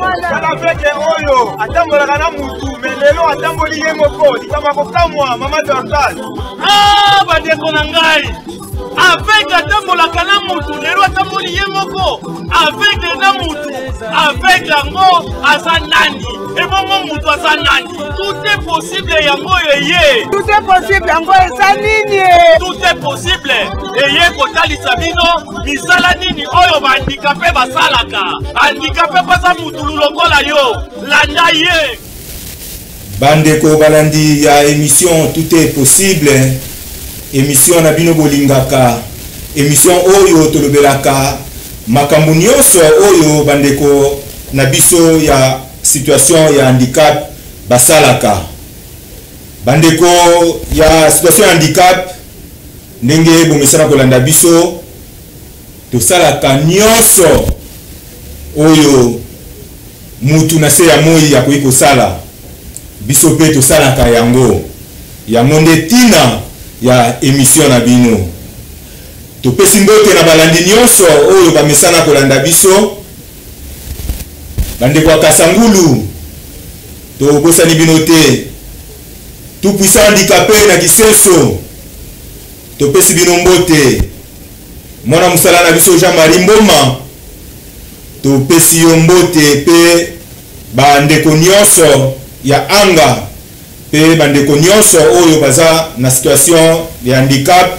avec oyo atambolaka na mutu mais lelo atamboli ye moko likama kokamwa mama Dorcas. Ah bandeko na ngai avec atambolaka na mutu lelo atamboli ye moko avec na mutu avec yango aza nani ebongo mutu aza nani. Tout est possible yango eye. Tout est possible yango eza nini. Tout est possible eye kotalisa bino misala nini oyo bandikape basalaka. Handikape pasa mutu lokola yo landa ye. Bandeko balandi ya émission Tout est possible. Émission na bino bolingaka. Émission oyo tolobelaka makambo nyonso oyo bandeko na biso ya situation ya handicap basalaka. Bandeko ya situation ya handicap ndenge bomesana kolanda biso tosalaka nyonso oyo mutu na se ya moi ya koyi kosala biso pe tosalaka yango yango nde tina ya émission na bino. Topesi mbote na balandi nyonso oyo bamesana kolanda biso. Bandeko ya Kasangulu tobosani bino te. Tout puissant handicapé na Kiseso topesi bino mbote. Mwana musala na biso Jean-Marie Mboma topesi yo mbote pe bandeko nyonso ya anga pe bandeko nyonso oyo baza na situation ya handicap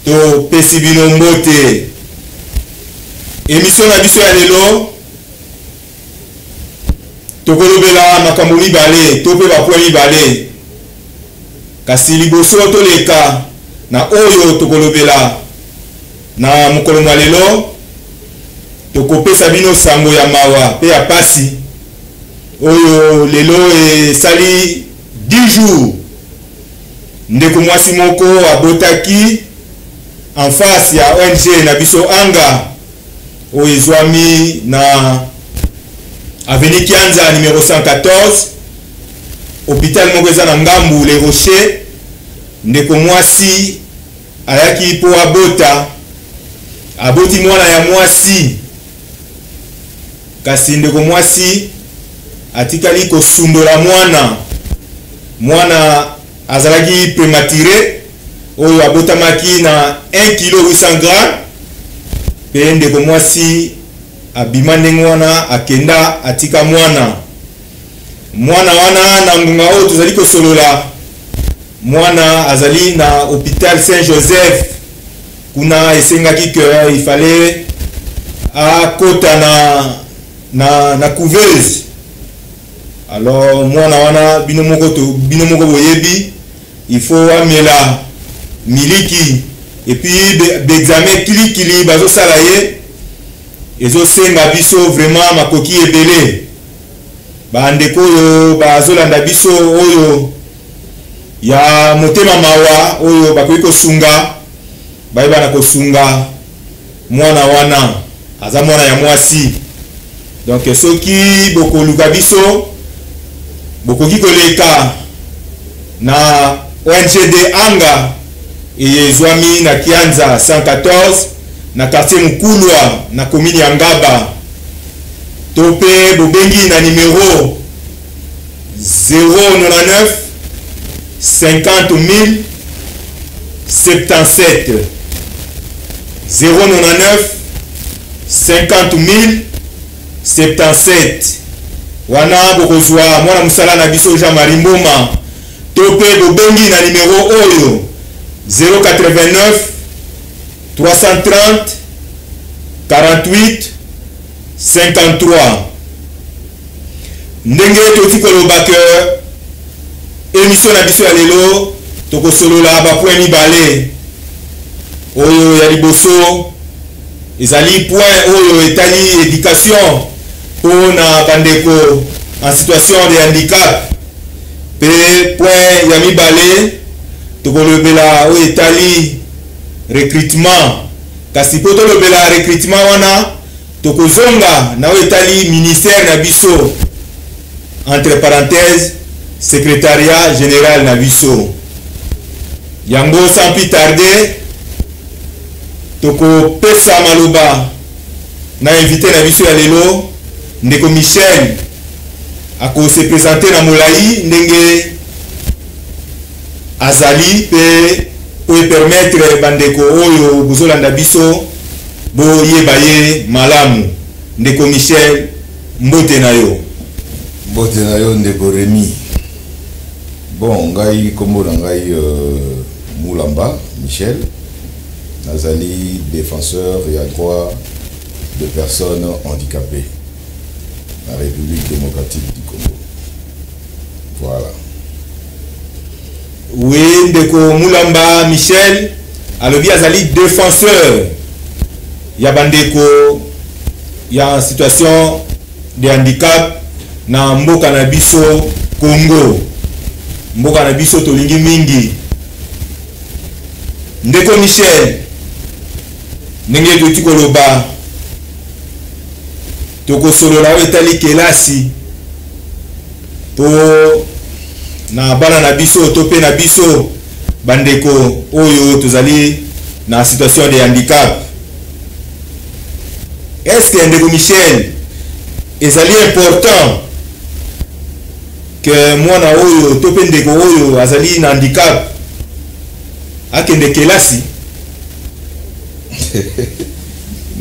topesi bino mbote. Émission na biso ya lelo tokolobela makambo mibale to pe bapoint mibale kasi liboso toleka na oyo tokolobela na mokolo mwa lelo tokopesa bino sango ya mawa pe ya pasi oyo lelo esali 10 jours ndeko mwasi moko abotaki en face ya ONG na biso anga oyo ezwami na avenue Kianza numéro 114 hôpital moko eza na ngambu Les Rochers. Ndeko mwasi ayaki po abota aboti mwana ya mwasi kasi ndeko mwasi atikali kosundola mwana azalaki prématuré oyo abotamaki na 1 kg 800 g pe ndeko mwasi abima ndenge wana akenda atika mwana wana na ngunga oyo tozali kosolola mwana azali na hôpital Saint-Joseph kuna esengaki que il fallait akota na couveuse. Alors mwana wana bino moko boyebi il faut amela miliki et puis d'examen kilikili bazo sala ye ezo senga biso vraiment makoki ebele bandeko oyo bazolanda biso oyo ya motema mawa oyo bakoki kosunga bayeba na kosunga mwana wana aza mwana ya mwasi. Donc soki bokoluka biso bokoki koleka na ONG de anga ezwami na Kianza 114 na quartier Mukulwa na commune ya Ngaba. Tope bobengi na numéro 099 50 000 77 099 50 000 77 wana bokozwa mwana musala na biso Jean-Marie Mboma. Tope bobengi na numéro oyo 089 330 48 53. Ndenge toti koloba ke émission na biso ya lelo tokosolola ba point mibale oyo ya liboso ezali point oyo etali éducation pour na bandeko en situation de handicap pe point ya mibale tokolobela oyo etali recrutement kasi po tolobela recrutement wana tokozonga na oyo etali ministère na biso entre parenthèses secrétariat général na biso yango sans plus tarder toko pesa maloba na invité na biso ya lelo ndeko Michel akose présenter na molai ndenge azali pe pour permettre bandeko oyo bozolanda biso bo yeba ye malamu. Ndeko Michel, mbote na yo. Mbote na yo ndeko Rémi. Bon, ngai kombo na ngai Moulamba Michel, nazali défenseur et à droit de personnes handicapées dans la République démocratique du Congo. Voilà. Oui, ndeko Moulamba Michel, alobi azali défenseur ya bandeko ya en situation de handicap na mboka na biso Congo. Mboka na biso tolingi mingi. Ndeko Michel, ndenge tuti koloba tokosolola oyo etali kelasi po na bana na biso to pe na biso bandeko oyo tozali na situation de handicap. Est-ce que ndeko Michel ezali important que mwana oyo to pe ndeko oyo azali na handicap akende kelasi?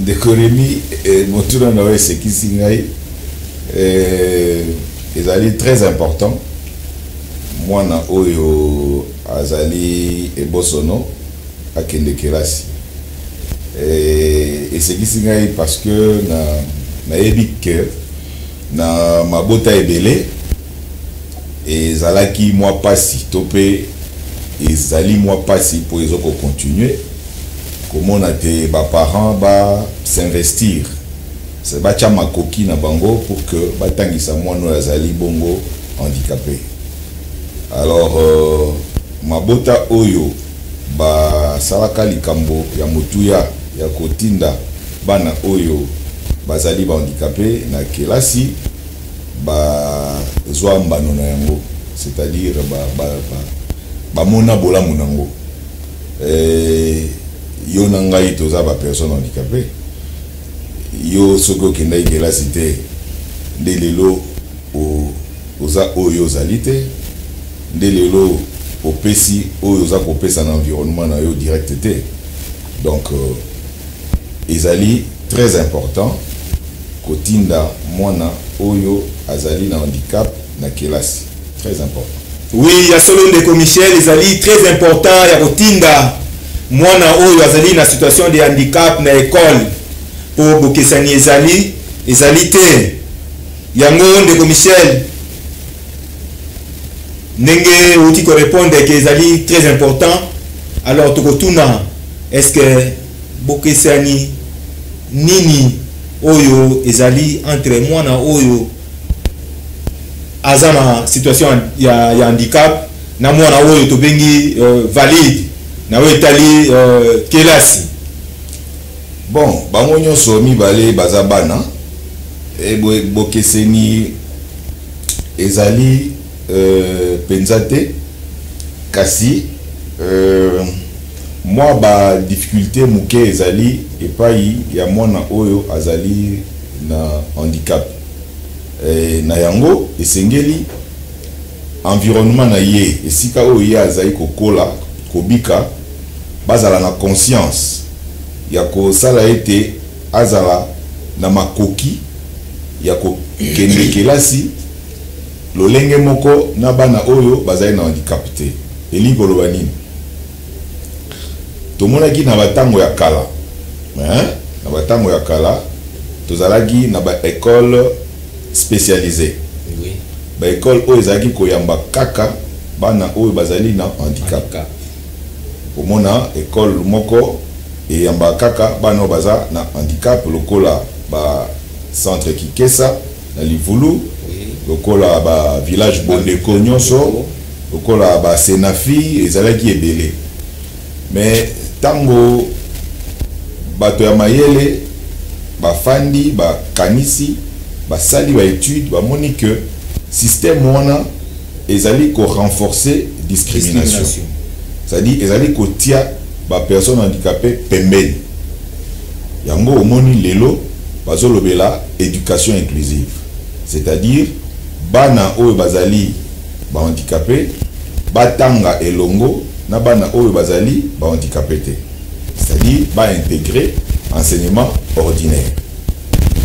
Ndeko Rémi, motuna na we sekisi ngai ezali très important mwana oyo azali ebosono akende kelasi. Esekisi ngai parce que na yebi que na mabota ebele ezalaki mwa pasi to pe ezali mwa pasi pour ezoko continuer komona te ba parents ba s'investir c'est ba tia makoki na bango pour que batangisa mwana azali bongo handicapé. Alors mabota oyo ba salaka likambo ya motuya ya kotinda bana oyo bazali ba handicapé na kelasi ba zwa mbano na yango, c'est-à-dire ba mona bola munango yo na ngai toza ba personne handicapée yo soko kenda kelasi te nde lelo oza oyo ozali te nde lelo opesi oyo oza kopesa na environnement na yo direct te. Donc ezali très important kotinda mwana oyo azali na handicap na kelasi, très important. Oui, ya solo ndeko Michel ezali très important ya kotinda mwana oyo azali na situation de handicap na école pour bokesani ezali te. Yango ndeko Michel ndenge uti ko répondre que ezali très important. Alors tokotuna, est-ce que bokesani nini oyo ezali entre mwana oyo azana situation ya handicap na mwana oyo tobengi valide na we etali kelasi? Bon, bango nyonso mibale baza bana e bokeseni ezali penza te kasi moi ba difficulté muke ezali epai ya mwana oyo azali na handicap na yango esengeli environnement na ye esika oyo ye azali kokola kobika bazala na conscience ya kosala ete azala na makoki ya kokende kelasi lolenge moko na bana oyo bazali na handicap te. Eli koloba nini? Tomonaki na batango ya kala na batango ya kala tozalaki na ba école spécialisée. Oui. Ba école oyo ezalaki koyamba kaka bana oyo bazali na handicap. Omona école moko eyamba kaka bana oyo baza na handicap lokola ba centre Kikesa na Livulu, lokola ba village Bondeko nyonso, lokola ba Senafi ezalaki ebele. Mais tango bato ya mayele bafandi bakanisi basali ba étude bamoni que système wana ezali ko renforcer discrimination. C'est-à-dire ezali ko tia ba personne handicapée pembeni. Yango omoni lelo bazolobela éducation inclusive, c'est-à-dire bana oyo bazali ba handicapé batanga elongo na bana oyo bazali ba handicapé te, c'est-à-dire ba intégrer enseignement ordinaire.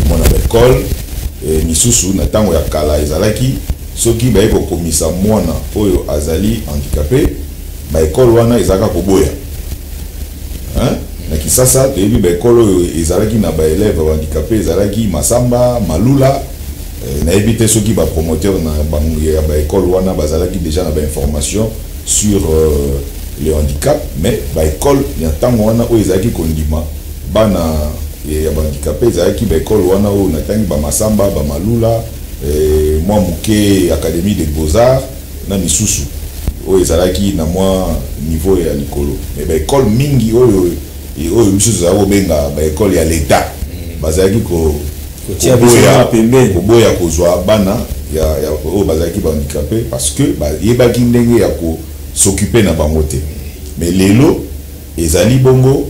Mon école misusu na tango ya kala ezalaki soki ba eko komisa mwana oyo azali handicapé ba école wana ezaka koboya, hein, na kisasa toyebi ba école oyo ezalaki na ba élèves handicapés ezalaki Masamba, Malula, na éviter ceux qui va promoteur na ba école wana bazalaki déjà na ba information sur le handicap, mais ba école ya tango wana oyo ezalaki kondima bana ya ba handicapé ezalaki ba école wana oyo na tangi ba Masamba, ba Malula, moi muke académie des beaux-arts na misusu oyo ezalaki na moi niveau ya likolo, mais ba école mingi oyo misusu za benga ba école ya l'état bazalaki ko koboya kozwa bana ya oyo bazalaki ba handicapé parce que yebaki ndenge ya ko s'occuper na bango te. Mais lelo ezali bongo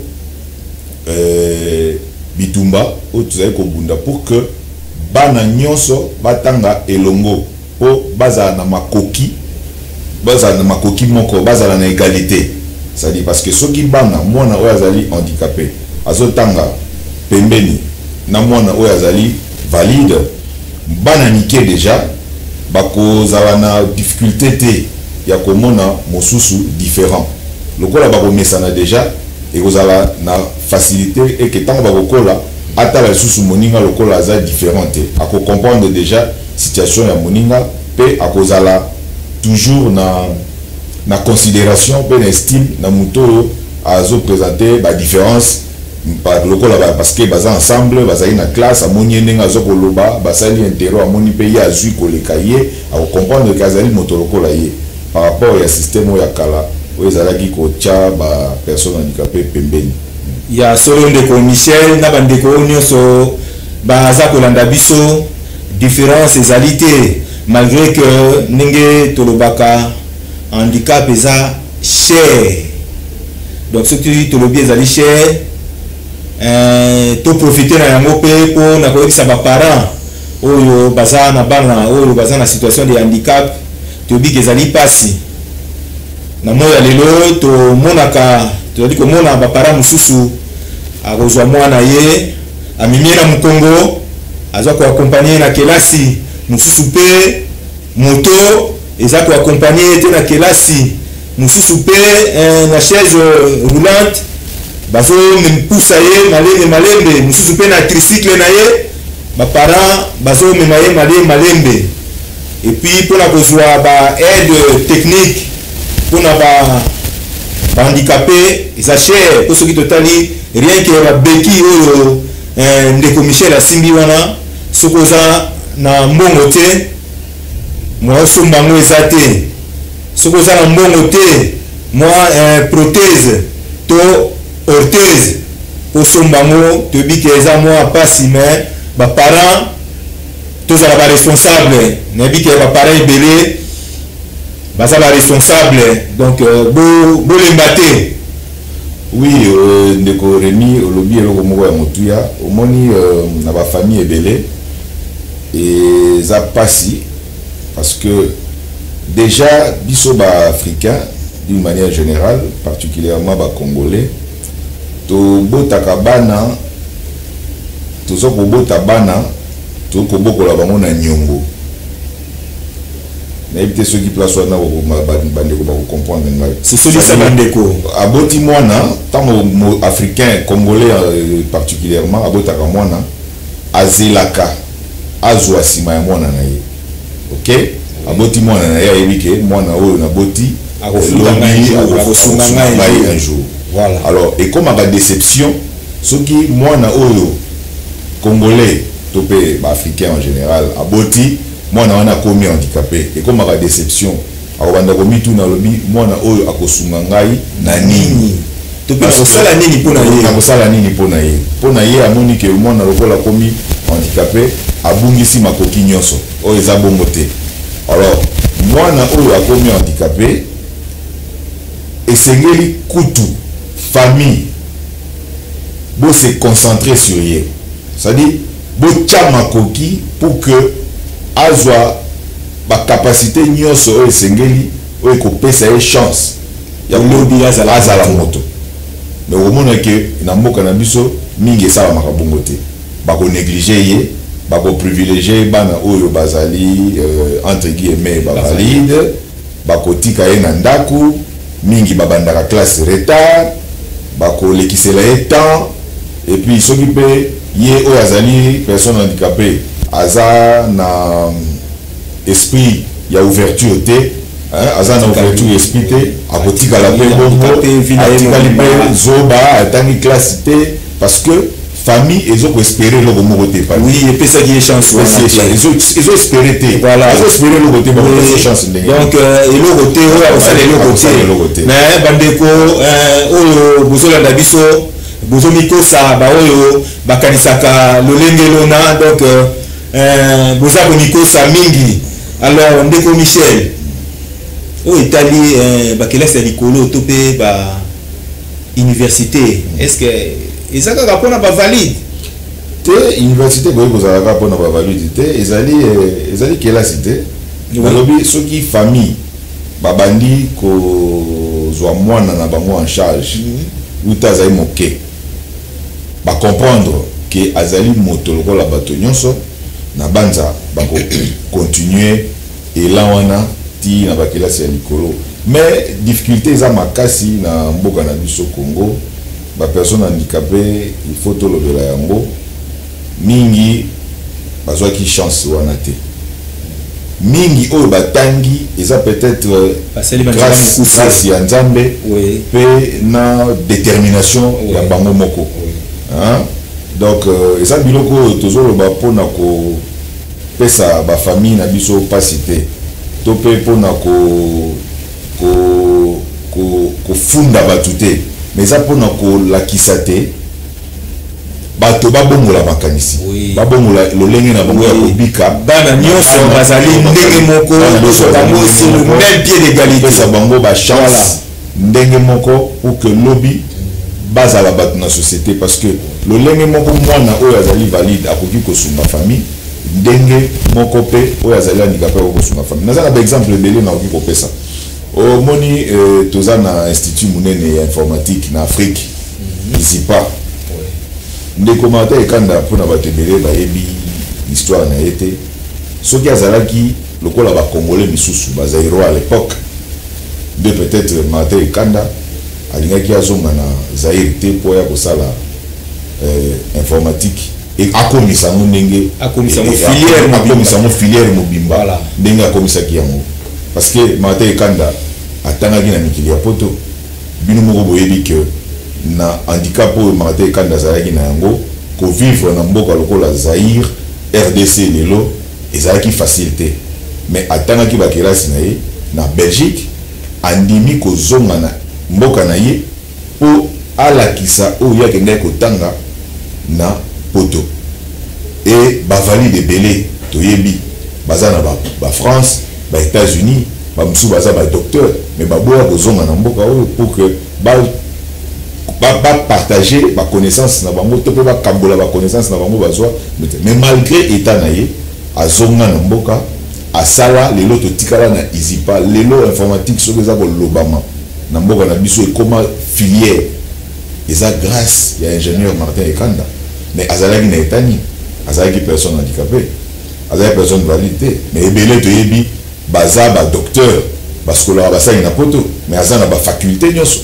bitumba oyo tozali kobunda pour que bana nyonso batanga elongo po bazala na makoki moko, bazala na égalité, c'est-à-dire parce que soki bana mwana oyo azali handicapé azotanga pembeni na mwana oyo azali valide, bana nike déjà bakozala na difficulté te ya komona mosusu différent lokola bakomesana déjà ekozala na facilité et que tango bakokola ata lisusu moninga lokola aza différent te ako comprendre déjà situation ya moninga pe akozala toujours na considération pe na estime na muto azo présenter ba différence lokola parce que baza ensemble bazali na classe amoni ndenge azokoloba basali intero amoni pe ya azui koleka ye ako comprendre que azali moto lokola ye par rapport ya système ya kala oyo ezalaki kotia ba personne handicapé pembeni ya solo ndeko Michel na bandeko nyonso baza kolanda biso différence ezali te, malgré que ndenge tolobaka handicap eza cher, donc surtout tolobi ezali cher, to profiter na yango pe po na koyebisa ba parents oyo baza na bana oyo baza na situation de handicap tobi ezali pasi na moya lelo to monaka tozali komona ba parents mususu akozwa mwana ye amimie na mukongo azwa ko accompagner na kelasi mususu pe moto eza ko accompagner te na kelasi mususu pe na chaise roulante bazo mempusa ye malembe mususu pe na tricycle na ye ba parents bazo mema ye malembe, et puis pour la kozwa ba aide technique pour na ba handicapé eza cher pour ceux qui totali rien que la béquille oyo ndeko Michel asimbi wana soko za na mbongo te moi sombango eza te, soko za na mbongo te moi prothèse to orthèse pour sombango to bi ke eza moi pasi, mais ba parents tous à la responsable na bi ke ba parents ebele baza ba responsable, donc bo lembate. Oui, ndeko Rémi olobi eloko moko ya motuya omoni na ba famille ebele et za pasi parce que déjà biso ba africain d'une manière générale, particulièrement ba congolais, to botaka bana to zo ko bota bana to ko bokola bango na nyongo na éviter ceux qui placent na bandeko ba comprendre ngai c'est celui ça bandeko aboti mwana tango africain congolais particulièrement abotaka mwana azelaka azwa sima ya mwana na ye, OK, aboti mwana na ye ayebike mwana oyo na boti akosunga ngai un jour, voilà. Alors et comme ba déception soki mwana oyo congolais to pe ba africain en général aboti mwana wana komi handicapé et comme la déception akobanda komitu na lobi mwana oyo akosunga ngai na nini to pe kosala nini pona ye na kosala nini pona ye amoni ke mwana lokola komi handicapé abungisi makoki nyonso oyo eza bongo te. Alors mwana oyo akomi handicapé esengeli kutu famille bo se concentrer sur ye, c'est-à-dire botia makoki pour que azwa ba capacité nyonso esengeli oyo kopesa ye chance ya lobi azala moto. Mais au moment que na mboka na biso mingi esala makabongo te bako négliger ye bako privilégier bana oyo bazali entre guillemets ba valide bako tika ye na ndaku mingi babandaka classe retard bako lekisela ye temps et puis soki pe ye oyo azali personne handicapée aza na esprit ya ouverture te aza na ouverture esprit te akotikala mpe bongo atikali mpe zoba atangi classe te parce que famille ezokoespere eloko moko te oui epesaki ye chance ezoespere te ezoespere eloko te bakopesa chance ndenge donc eloko te oyo akosala eloko te mais bandeko oyo bozolanda biso bozomikosa baoyo bakanisaka lolenge lona donc boza komikosa mingi. Alors ndeko Michel oyo etali bakelasi ya likolo to mpe ba université est-ce que ezaka mpona bavalide te université boye kozalaka mpona bavalide te ezali kelasi te balobi soki famille babandi kozwa mwana na bango en charge uta azali moke bacomprendre ke azali moto lokola bato nyonso na banza bako continuer elan wana ti na bakelasi ya likolo. Mais difficulté eza makasi na mboka na biso Congo ba personne handicapée il faut tolobela yango mingi bazwaki chance wana te mingi oyo batangi eza peut-être grâce ya Nzambe pe na détermination ya bango moko. Donc eza biloko oyo tozoloba mpona kopesa bafamille na biso pasi te to mpe mpona kofunda bato te mais eza mpona kolakisa te bato babongola makanisi babongola lolenge na bango ya kobika bana nyonso bazali ndenge moko nyonso bango sur le même pied d'égalité pesa bango bachance ndenge moko pour que lobi bazala bato na société parce que lolenge moko mwana oyo azali valide akoki kosunga famille ndenge moko pe oyo azali handicapé kosunga famille. Naza na ba exemple ebele na okoki kopesa omoni toza na institut munene ya informatique na Afrique ISIPA ndeko Martin Ekanda mpona bato ebele bayebi histoire na ye te soki azalaki lokola bacongolais misusu bazairo à l'époque nde peut-être Martin Ekanda alingaki azonga na Zaire te mpo ya kosala informatique et akomisa ngo ndenge akomisa ngo filière mobimba ndenge akomisaki yango parce que Martin Ekanda atangaki na mikili ya poto bino moko boyebi que na handicap oyo Martin Ekanda azalaki na yango kovivre na mboka lokola Zaire RDC lelo ezalaki facile te mais atangaki bakelasi na ye na Belgique andimi kozonga na mboka na ye po alakisa oyo akendaki kotanga na poto et bavalide ebele toyebi baza na ba France ba États-Unis ba musu baza ba docteur mais baboya kozonga na mboka oyo pour que ba partager ba connaissance na bango to pe ba kambola ba connaissance na bango bazwa mais malgré état na ye azonga na mboka asala lelo to tikala na ISIPA lelo informatique soki eza kolobama na mboka na biso ekoma filière eza grâce ya ingénieur Martin Ekanda mais azalaki na etani azalaki personne handicapée azalaki personne valide mais ebele toyebi baza ba docteur baskola basali na poto mais aza na ba faculté nyonso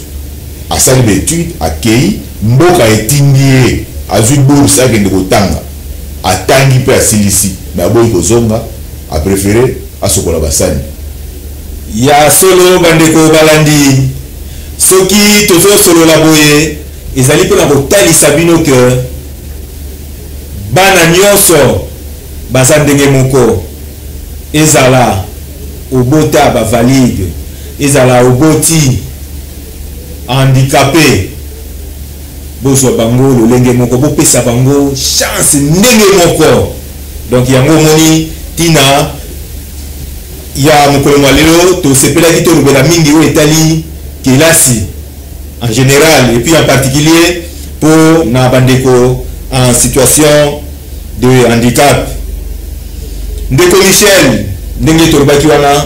asali ba étude akei mboka etindi ye azwi bourse akende kotanga atangi mpe asilisi mais aboyi kozonga apréféré asokola basani ya solo bandeko balandi soki tozosolola boye ezali mpona kotalisa bino ke bana nyonso baza ndenge moko ezala obota bavalide ezala oboti handicapé bozwa bango lolenge moko bopesa bango chance ndenge moko donc yango omoni tina ya mokolo mwa lelo tosepelaki tolobela mingi oyo etali kelasi en général et puis en particulier pour na bandeko en situation de handicap. Ndeko Michel, ndenge tolobaki wana,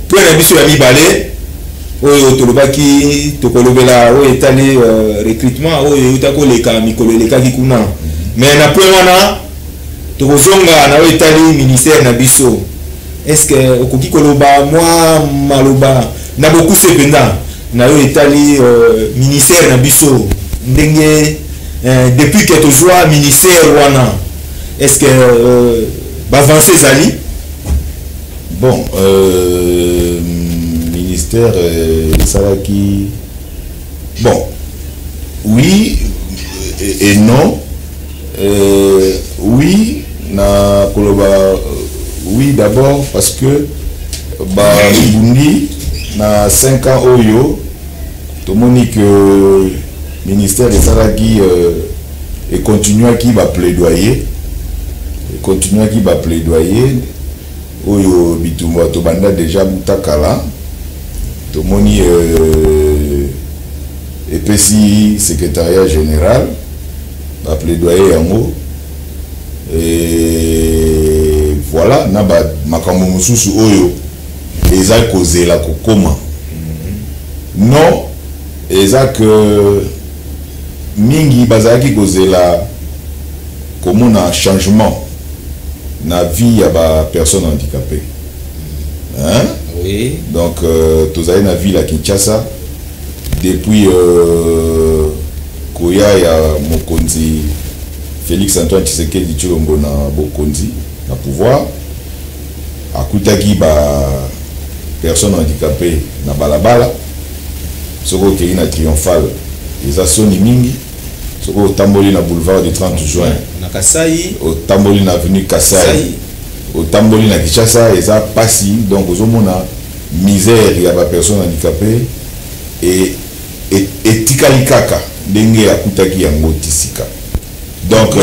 point na biso ya mibale, oyo tolobaki tokolobela oyo etali recrutement oyo utako leka mikolo lekaki kuna. Mais na point wana tokozonga na oyo etali ministère na biso. Est-ce que okoki koloba moi maloba na beaucoup sependa na oyo etali ministère na biso ndenge depuis que tu joues ministère wana est-ce que avancer zali bon ministère salaki bon oui et non oui na koloba oui d'abord parce que ba Burundi na 5 ans oyo tout le monde que ministère de Salaki et continue qui va plaidoyer oyo bitumba to banda déjà mutakala to moni et puis secrétariat général va plaidoyer yango et voilà na ba makambo mususu oyo eza kozela kokoma non eza que mingi bazaki kozela komona changement na vie ya ba personne handicapée hein oui donc tozali na ville à Kinshasa depuis koya ya mokonzi Félix Antoine Tshisekedi Tshilombo na bokonzi na pouvoir akutaki ba personne handicapée na balabala soko kei na triomphal eza soni mingi soko tamboli na boulevard du 30 juin na Kasai tamboli na avenue Kasai tamboli na Kinshasa eza pasi donc ozomona misère ya ba personne handicapée et tikali kaka ndenge akutaki yango tisika donc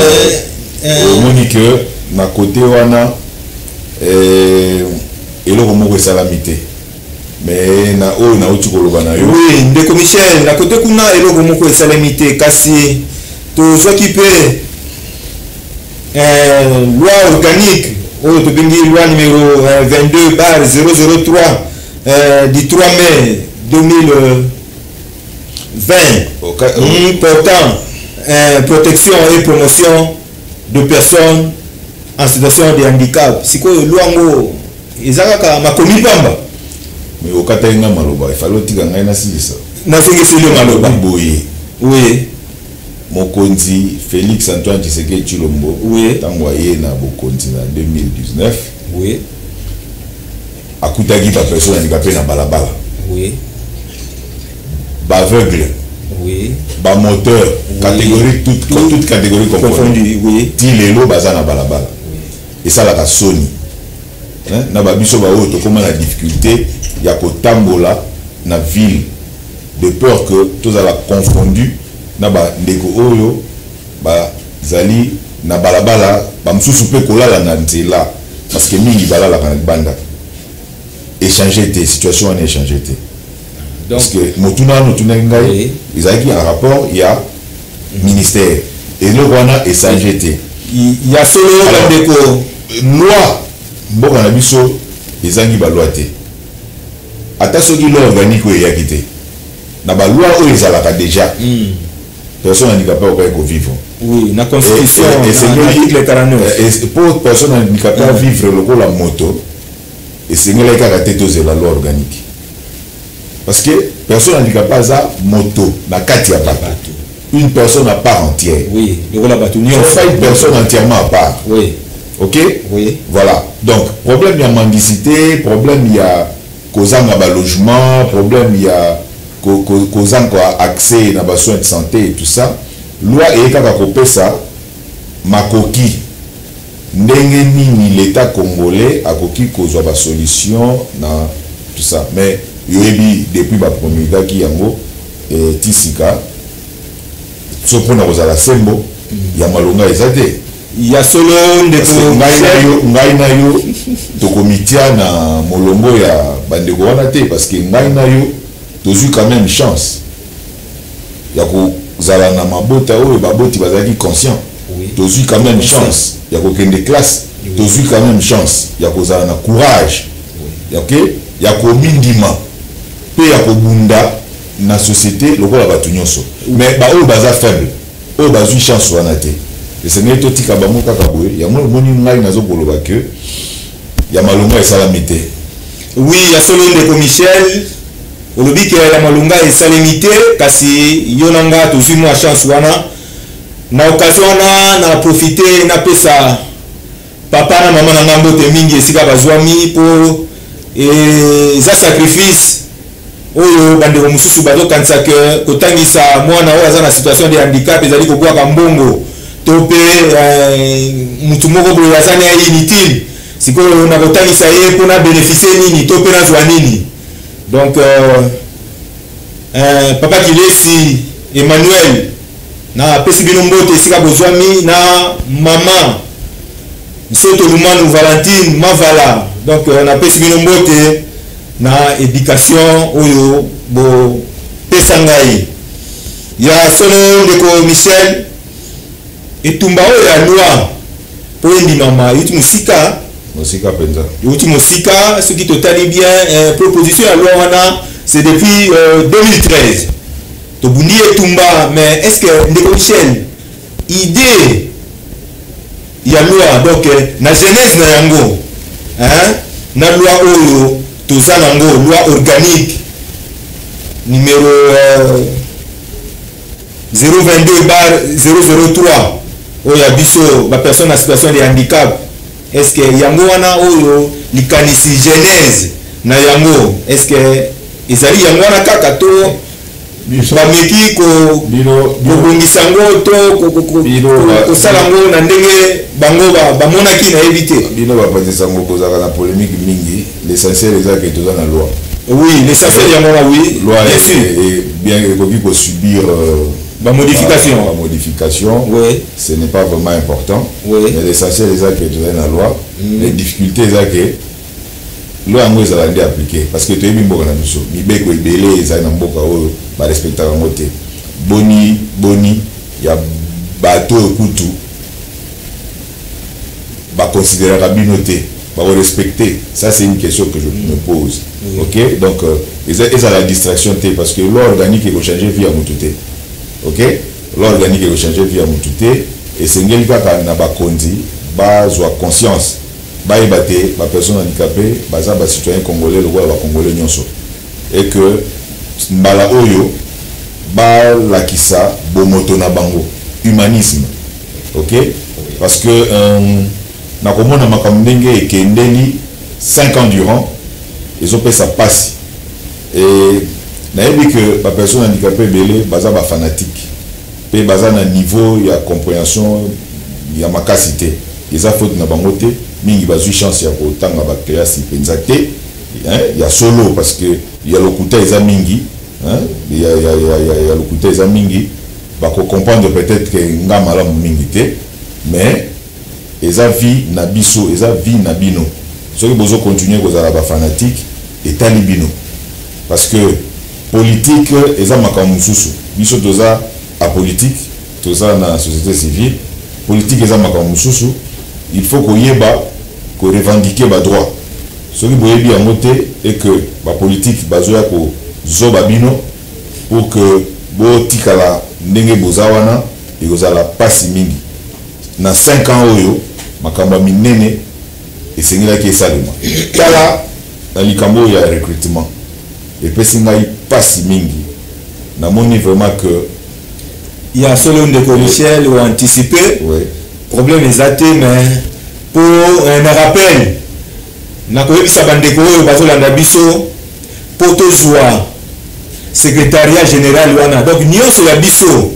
omoni que na côté wana eloko moko esalami te mais na oyo na uti koloba na yo oui ndeko Michel na côté kuna eloko moko esalami te kasi tozwaki mpe loi organique oyo tobengi loi numéro 22/003 du 3 mai 2020 portant protection et promotion de personnes en situation de handicap. Sikoyo loi ngo ezaka makomi pamba mais okatainga maloba ifalo tika ngai na silisa na fingisi le maloba boye oui mokonzi Félix Antoine Tshisekedi Tshilombo oui tango aye na bokonzi na 2019 oui akutaki ba personne handicapée na balabala oui ba aveugle oui ba moteur oui. Catégorie toute catégorie confondue oui ti lelo baza na balabala et ça la soni hein na ba biso ba oyo to koma na difficulté ya kotambola na ville de peur que tous ala confondu na ba ndeko oyo ba zali na balabala ba msusu pe kolala na nzela parce que mingi balala kana banda échanger des situations en échanger té donc parce que motuna ngai ezaki en rapport il y a ministère et le wana échanger té il y a solo ndeko loi mboka na biso ezangi ba loi té ata soki loi organique oyo eyaki te na ba loi oyo ezalaka déjà personne handicapée au vivre oui na constitution article 49 et pour personne handicapée à vivre le la moto et c'est ngela ka teto la loi organique parce que personne handicapée a moto na kati ya bato une personne à part entière oui la bato ni pas une personne entièrement à part oui OK oui voilà donc problème il y a mendicité problème il y a kozanga ba logement problème il y a kozanga accès na ba soins de santé et tout ça loi et kaka kopesa makoki ndenge nini l'état congolais akoki kozwa ba solution na tout ça mais yoyebi depuis ba promulgaki yango tisika so pona kozala sembo ya malonga ezate ya solo ndeko ngai na yo tokomitia na molongo ya bandeko wana te parce que ngai na yo tozwi quand même chance ya kozala na mabota oyo baboti bazalaki conscient tozwi quand même chance ya kokende classe tozwi quand même chance ya kozala na courage ya komindima mpe ya kobunda na société lokola bato nyonso mais baoyo baza faible oyo bazwi chance wana te esengeli totika bango kaka boye yango omoni ngai nazokoloba ke ya malonga esalami te. Oui, ya solo ndeko Michel olobi ke ya malonga esalemi te kasi yo nanga tozwi mwa chance wana na occasion wana na profiter na pesa papa na mama na ngambo te mingi esika bazwami po za sacrifice oyo bandeko mosusu bazokanisa ke kotangisa mwana oyo aza na situation de handicap ezali kobwaka mbongo to mpe mutu moko boye aza na inutile sikoyo na kotangisa ye mpona bénéficie nini to mpe nazwa nini. Donc papa Kilesi Emmanuel na pesi bino mbote esika bozwami na mama Nsoto Lumanu Valentine Mavala. Donc na pesi bino mbote na éducation oyo bo pesa ngai ya solo ndeko Michel etumba oyo ya loi po endimama yuti musika penza yuti musika ce qui totali bien proposition ya loi wana c'est depuis 2013 to bundi etumba mais est-ce que ndeko Michel idée ya loi donc na genèse na yango na loi oyo toza nango loi organique numéro 022/003 oyo ya biso ba personne en situation de handicap. Est-ce que yango wana oyo likanisi genèse na yango est-ce que ezali yango wana kaka to bameki kobongisa yango to kosala yango na ndenge bango bamonaki na yebi te bino bapatisa yango kozala na polémique mingi l'essentiel ezalaka toza na loi. Oui, l'essentiel yango na oui loi bien ekoki kosubir modification. Oui. Ce n'est pas vraiment important. Oui. Mais l'essentiel est que tu as la loi. Les difficultés c'est que loi en gros est appliquée parce que tu es bien bon dans tout ça. Mibeko ibele ça na mboka o ba respecter la moté. Boni ya bateau kutu. Ba considérer la binoté, ba respecter. Ça c'est une question que je me pose. OK? Donc et ça la distraction parce que loi organique est changer vie à motuté. OK, l'organique est changé via mutute et c'est ngeli kaka na bakonzi bazwa conscience ba ebate ba personne handicapée baza ba citoyen congolais le ba congolais nyonso et que mbala oyo ba lakisa bomoto na bango humanisme. OK, parce que na komona makamndenge ekendeli 5 ans durant ils ont fait ça passe et nayebi que ba personne handicapée belé baza ba fanatique pe baza na niveau ya compréhension ya makasité eza faute na bango te mingi bazui chance ya kotanga ba classe penza te ya solo parce que ya lokuta eza mingi ya lokuta eza mingi ba ko comprendre peut-être que ngama la mingi te mais eza vie na biso eza vie na bino soki bozo continuer kozala ba fanatique etali bino parce que politique eza makambo mususu biso toza apolitique toza na société civile politique eza makambo mususu il faut koyeba ko revendiquer ba droit soki boyebi yango te et que ba politique bazoya ko zoba bino pour que botikala ndenge boza wana ekozala pasi mingi na 5 ans oyo makambo minene esengelaki esalema tala na likambo ya recrutement epesi ngai pasi mingi namoni vraiment que ya solo ndeko Michel ou anticipé problème exacté mais pour un rappel na koyebisa bandeko oyo bazolanda biso po tozwa secrétariat général wana donc nyonso ya biso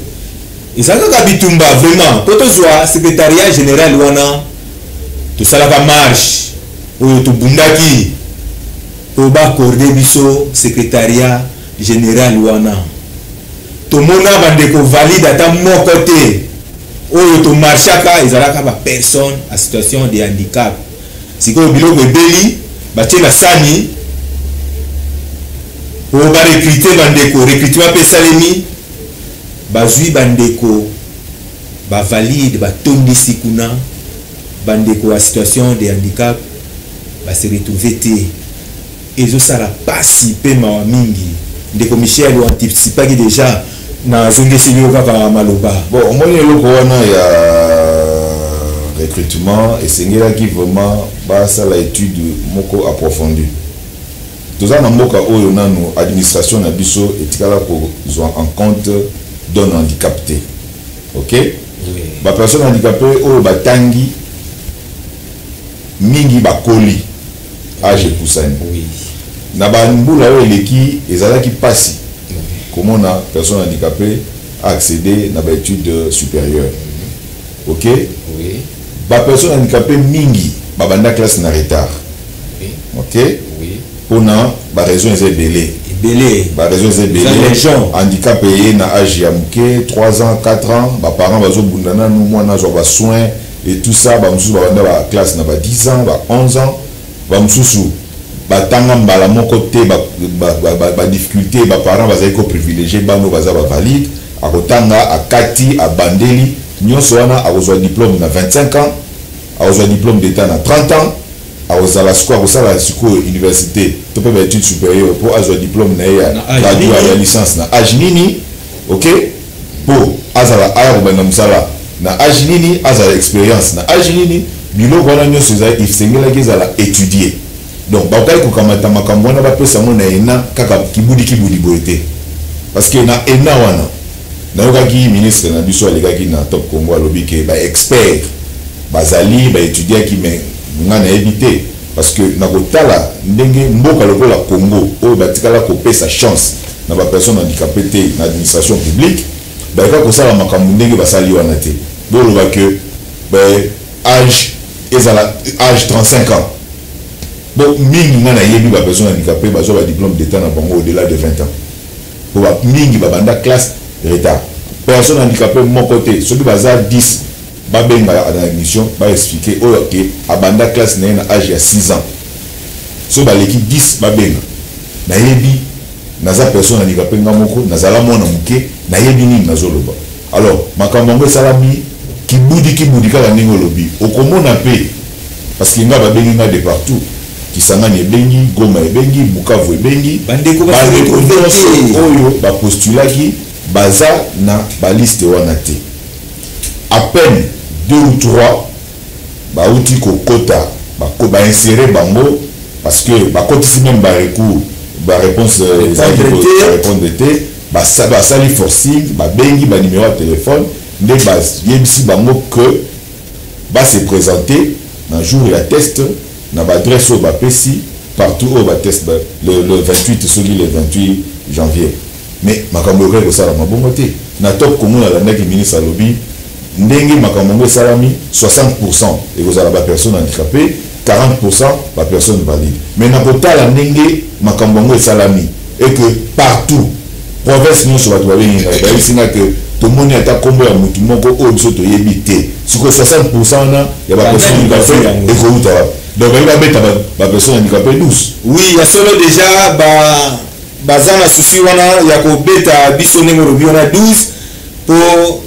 ezalaka bitumba vraiment po tozwa secrétariat général wana tosalaka marche oyo tobundaki po baakorde biso secrétariat général wana tomona bandeko valide ata moko te oyo tomarchaka ezalaka bapersone en situation de handicap sikoyo biloko ebeli batie na sani po barekrute bandeko recrutement mpe esalemi bazwi bandeko ba valide ba tondisi kuna bandeko à situation de handicap ba se retrouver té ezo sala pasi pe mawa mingi ndeko Michel ou anticipaki déjà na zongesi yo kaka maloba bon omoni eloko wana ya recrutement esengelaki vraiment basala étude moko approfondie toza na mboka oyo nanu administration na biso etikala kozwa en compte d'un handicapé ok oui. Ba personne handicapée oyo batangi mingi bakoli age epusani oui. Na bambula oyo eleki ezalaki pasi oui. Comment na personne handicapée accéder na ba étude supérieure ok oui. Ba personne handicapée mingi babanda classe na retard oui. Ok oui. Pour na ba raison ezebele ba raison ezebele handicap payé na âge ya muke 3 ans 4 ans ba parents bazo bundana nous mwana zo ba soins et tout ça ba mususu babanda ba classe na ba 10 ans ba 11 ans ba mususu ba tanga mbala moko te ba difficulté ba parents bazali ko privilégier bano baza ba valide akotanga akati abandeli nyonso wana akozwa diplôme na 25 ans akozwa diplôme d'état na 30 ans akozala sikoyo akosala sikoyo université to mpe baétude supérieure mpo azwa diplôme na ye ya radio ya licence na age nini ok mpo azala aya kobanda mosala na age nini azala expérience na age nini biloko wana nyonso esengelaki ezala étudier donc bakokaki kokamata makambo wana bapesa yango na ena kaka kibudi boye te parce que na ena wana nayokaki ministre na biso alekaki na Top Congo alobi ke baexpert bazali baétudiaki me nga nayebi te parce que nakotala ndenge mboka lokola Congo oyo batikala kopesa chance na bapersone handicapé te na administration publique bayaka kosala makambo ndenge basali wana te boloba ke âge ezala âge 35 ans bon mingi nga nayebi bapersone handicapé bazwa badiplôme d'état na bango au-delà de 20 ans po mingi babanda classe retard personne handicapé moko te soki baza 10 babenga na émission ba expliquer oyo ke abanda classe na âge ya 6 ans so baleki 10 babenga nayebi naza personne handicapé nga moko nazala mona muke nayebi nini nazoloba alors makambo ngo salami kibudi kaka ndenge olobi okomona pe parce que nga babengi nga de partout Kisangani ebengi Goma ebengi Bukavu ebengi bandeko oyo bapostulaki baza na baliste wana te à peine 2 ou 3 bauti kokota insérer bango parce que bakotisi même ba recours ba réponse répondre te basali forcing babengi ba numéro de téléphone nde yebisi bango que ba se présenter un jour ya test na ba adresse au bapesi partout au ba test le 28 soki le 28 janvier mais makambo ko sala mabongo te na Top Congo na landaki ministre alobi ndenge makambo salami 60% et vous avez la personne handicapée 40% la personne valide mais na kotala ndenge makambo salami et que partout province nous sur la toile singa que tout le monde est à combo ya mutu moko o biso to yebité sur 60% na ya ba personne handicapée et ko uta donc il va mettre la personne handicapée 12 oui ya solo déjà bazana souci wana ya ko beta biso ndenge robi wana 12 pour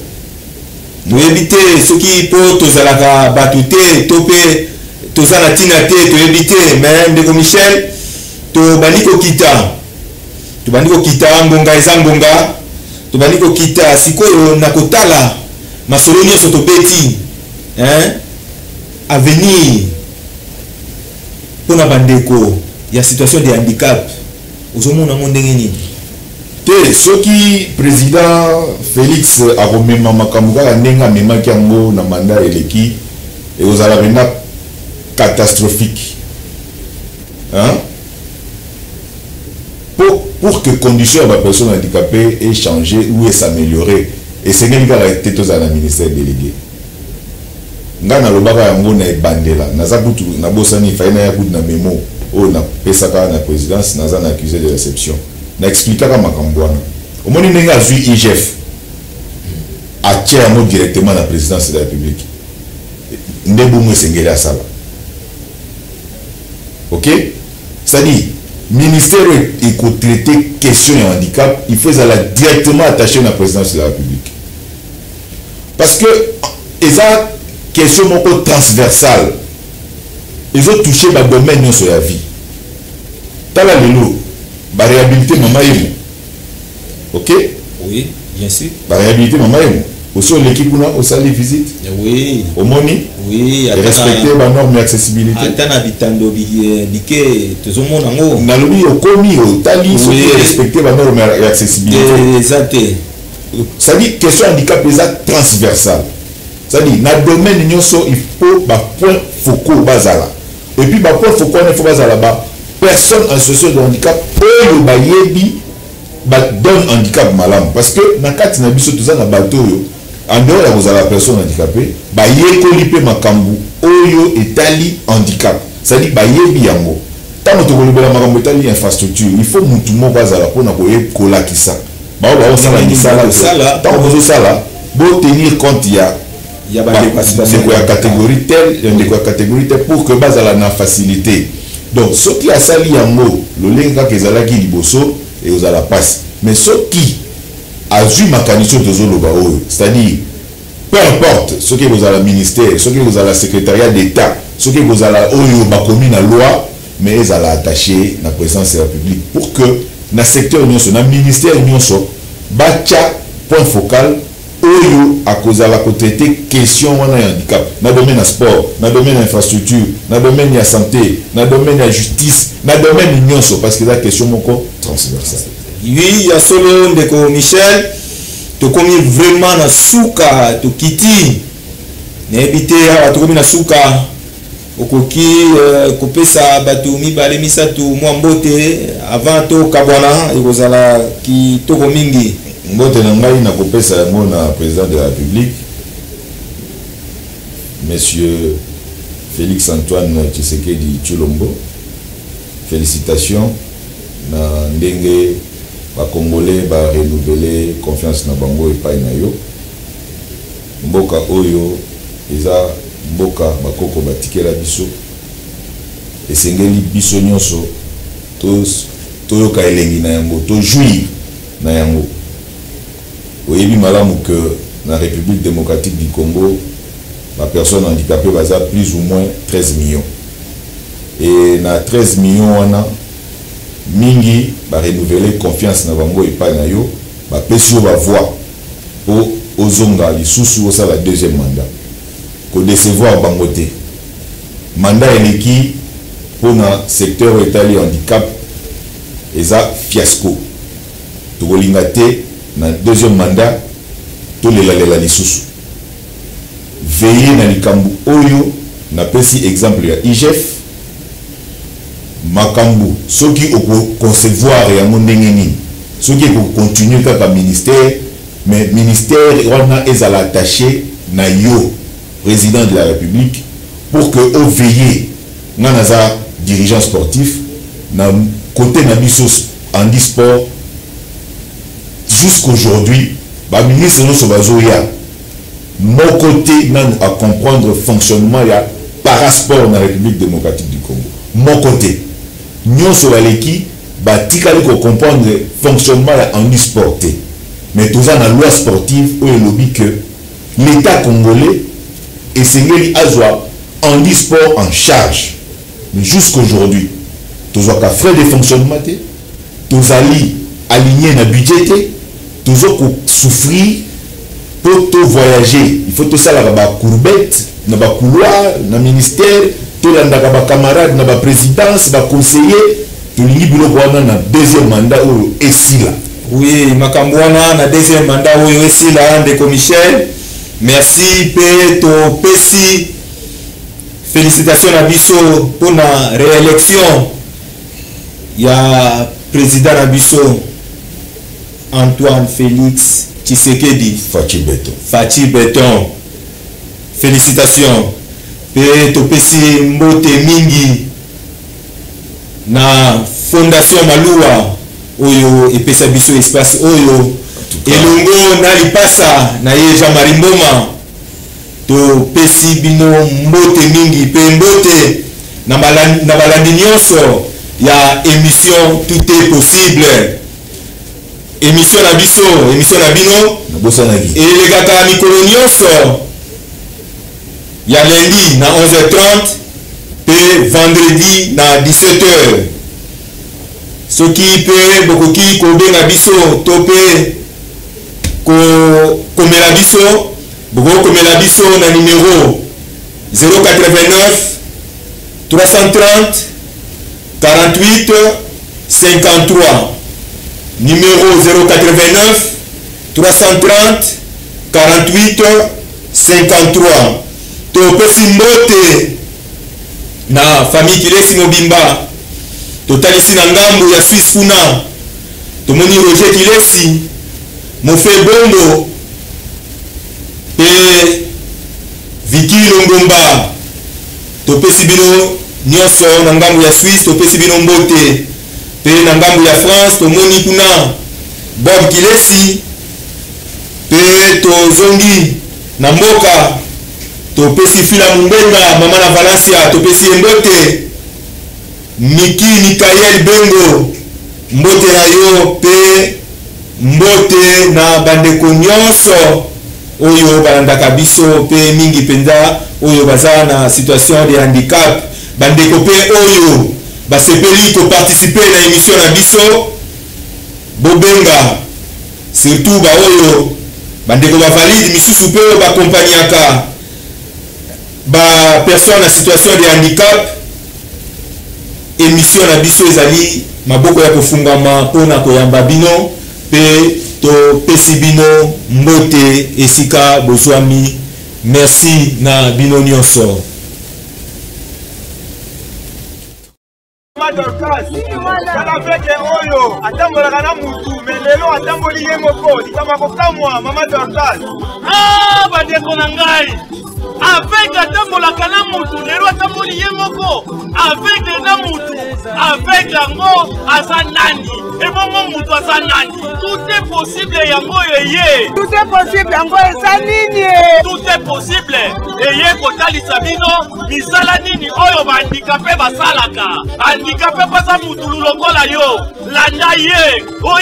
nous éviter ce qui peut tozalaka batute topé tozala tina te to éviter mais ndeko Michel to bandiko kita ngonga ezangonga to bandiko kita sikoyo nakotala masolo nyonso to beti avenir pona bandeko ya situation de handicap ozomona ndenge nini te soki président Félix akomema makambo kaka ndenge amemaki yango na mandat eleki ekozala pena catastrophique pour que conditions ya bapersone handicapée ait changé ou s'améliorer esengeli kaka te tozala na ministère délégué nga nalobaka yango na ebandela naza kutu nabosani fai naya kutu na memo oyo napesaka na présidence naza na accusé de réception na expliquaka makambo wana omoni ndenge azwi IGF atia yango directement na présidence de la République nde bongo esengeli asala ok c'est-à-dire ministère ekotraiter question ya handicap il faut ezala directement attaché na présidence de la République parce que eza question moko transversale ezotouche badomaine nyonso ya vie. Tala lelo réhabilité mama yemo, ok? Oui, bien sûr. Réhabilité mama yemo aussi l'équipe kuna au salle visite. Oui. Au moni. Oui. Respecter les normes d'accessibilité. Attends habitando biké tout le monde en haut. Na lobi au komi au tali respecter les normes d'accessibilité. Exact. Ça dit question handicap est transversale. Ça dit na domaine nyonso il faut ba point focaux bazala. Et puis ba point focaux ne faut bazala ba personne en situation de handicap oyo ba yebi ba donne handicap malam parce que na kati na biso toza na bato yo en dehors ya kozala personne handicapée ba yekoli pe makambu oyo etali handicap. Ça dit ba yebi yango tango tokolobela makambu etali infrastructure il faut mutu moko azala pona ko yekolakisa ba ba osala misala tango bozosala bo tenir compte ya la catégorie telle pour que bazala na facilité. Donc ce qui a sali yango le lenga kezala ki liboso et aux la passe mais ce qui a vu mécanisme de zoloba c'est-à-dire peu importe ce qui vous a le ministère ce qui vous a la secrétariat d'État ce qui vous a la oyo bakomi na loi mais ils allaient attacher la présidence de la République pour que na secteur nyonso na ministère nyonso bacha point focal oyo à cause de la traiter question wana ya handicap na domaine de sport na domaine d'infrastructure na domaine de santé na domaine de justice na domaine nyonso parce que la question moko transversale. Oui, ya solo ndeko Michel to komi vraiment na suka to kiti na ebité awa to komi na suka okoki kopesa batu mibale misatu mwa mbote avant to kabwana ekozala ki to mingi. Mbote na ngai na kopesa yango na président de la République monsieur Félix Antoine Tshisekedi Tshilombo. Félicitations na ndenge ba Congolais ba renouveler confiance na bango epai na yo. Mboka oyo eza mboka bakoko batikela biso esengeli biso nyonso toyoka elengi na yango to jouir na yango. Oyebi malamu que na République démocratique du Congo la personne handicapée baza plus ou moins 13 millions et na 13 millions wana mingi ba renouveler confiance na bango epai na yo ba pesi yo ba voix pour ozonga lisusu osa la deuxième mandat ko décevoir bango te mandat eleki pour na secteur étalé handicap eza fiasco to kolinga te na deuxième mandat to lela lisusu veiller na likambu oyo na pesi exemple ya IGF makambu soki oko concevoir yango ndenge nini soki oko continuer kaka ministère mais ministère wana ezala attaché na yo président de la République pour que o veiller na naza dirigeant sportif na côté na biso handisport jusqu'aujourd'hui ba ministre no sobazoya mon côté nanu à comprendre le fonctionnement ya parasport na République démocratique du Congo mon côté nyonso baleki batikali ko comprendre le fonctionnement ya handisport mais tout ça na loi sportive oyo elobi que l'état congolais esengeli azwa handisport en charge mais jusqu'aujourd'hui tozwa ka frais de fonctionnement te tozali aligné na budget te toujours pour souffrir pour tout voyager il faut tout ça là ba courbette na ba couloir na ministère tout là ndaka ba camarade na ba présidence ba conseiller tout lingi biloko wana na deuxième mandat oyo esila. Oui, makambo wana na deuxième mandat oyo esila ndeko Michel. Merci pe to pesi félicitations à biso pour la réélection ya président na biso Antoine Félix Tshisekedi Fachi Beton. Félicitations. Pe to pesi mbote mingi na Fondation Malua oyo epesa biso espace oyo elongo na lipasa na ye Jean-Marie Mboma to pesi bino mbote mingi pe mbote na balandi nyonso ya émission tout est possible. Émission na biso, émission na bino bosanaki elegaka mikolo nyonso ya lundi na 11h30 pe vendredi na 17h. Soki pe bokoki kobenga biso to pe komela biso bokokomela biso na numéro 089 330 48 53. Numéro 089 330 48 53. Topesi mbote na famille Kilesi Mobimba. Totalisi na ngambo ya Suisse kuna. Tomoni Roger Kilesi, Mofe Bondo, pe Vicky Longomba. Topesi bino nyonso na ngambo ya Suisse, topesi bino mbote. Pe na ngambo ya France, tomoni kuna Bob Kilesi. Pe tozongi na mboka, topesi Fila Mumbenga, mama na Valencia, topesi mbote. Miki Mikael Bengo, mbote na yo pe mbote na bandeko nyonso oyo balandaka biso pe mingi penza oyo baza na situation de handicap, bandeko pe oyo basepeli ko participer na émission na biso bobenga, surtout ba oyo bandeko ba valide misusu pe ba accompagnaka ba personne na situation de handicap. Émission na biso ezali maboko ya kofungama pona koyamba bino pe to pesi bino mbote esika bozwami. Merci na bino nyonso. Kala fete oyo atambolaka na mutu melelo atamboli ye moko likama kokamwa mama Dorcas. Bandeko na ngai avec atambolaka na mutu lelo atamboli ye moko avec na mutu avec yango aza nani ebongo mutu aza nani. Tout est possible yango eye. Tout est possible yango eza nini? Tout est possible eye kotalisa bino misala nini oyo bandikape basalaka. Handikape pasa mutu lokola yo landa ye